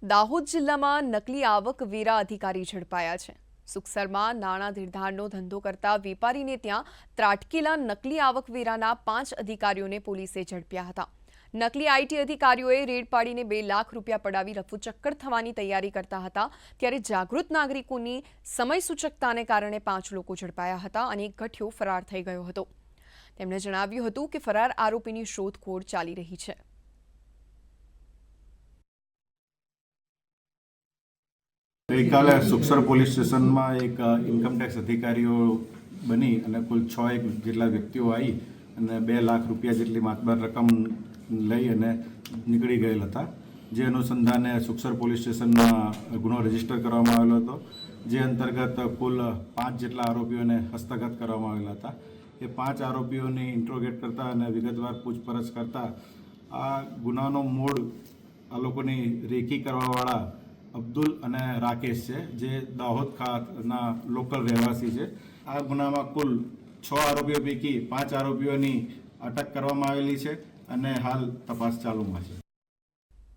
દાહોદ જિલ્લામાં નકલી આવકવેરા અધિકારી ઝડપાયા છે। સુખસરમાં નાણાં ધીરધારનો ધંધો કરતા વેપારીને ત્યાં ત્રાટકેલા નકલી આવકવેરાના 5 અધિકારીઓને પોલીસે ઝડપ્યા હતા। નકલી આઈટી અધિકારીઓએ રેડ પાડીને 2 લાખ રૂપિયા પડાવી રફુચક્કર થવાની તૈયારી કરતા હતા ત્યારે જાગૃત નાગરિકોની સમયસૂચકતાને કારણે 5 લોકો ઝડપાયા હતા અને એક ગઠિયો ફરાર થઈ ગયો હતો। તેમણે જણાવ્યું હતું કે ફરાર આરોપીની શોધખોળ ચાલી રહી છે। ગઈકાલે સુખસર પોલીસ સ્ટેશનમાં એક ઇન્કમટેક્સ અધિકારીઓ બની અને કુલ 6 જેટલા વ્યક્તિઓ આવી અને 2 લાખ રૂપિયા જેટલી માતબાર રકમ લઈ અને નીકળી ગયેલ હતા। જે અનુસંધાને સુખસર પોલીસ સ્ટેશનમાં ગુનો રજીસ્ટર કરવામાં આવેલો હતો, જે અંતર્ગત કુલ 5 જેટલા આરોપીઓને હસ્તગત કરવામાં આવેલા હતા। એ 5 આરોપીઓની ઇન્ટ્રોગેટ કરતા અને વિગતવાર પૂછપરછ કરતા આ ગુનાનો મૂળ આ લોકોની રેકી કરવાવાળા અબ્દુલ અને રાકેશ છે, જે દાહોદ ખાતના લોકલ રહેવાસી છે। આ ગુનામાં કુલ 6 આરોપીઓ પૈકી 5 આરોપીઓની અટક કરવામાં આવેલી છે અને હાલ તપાસ ચાલુમાં છે।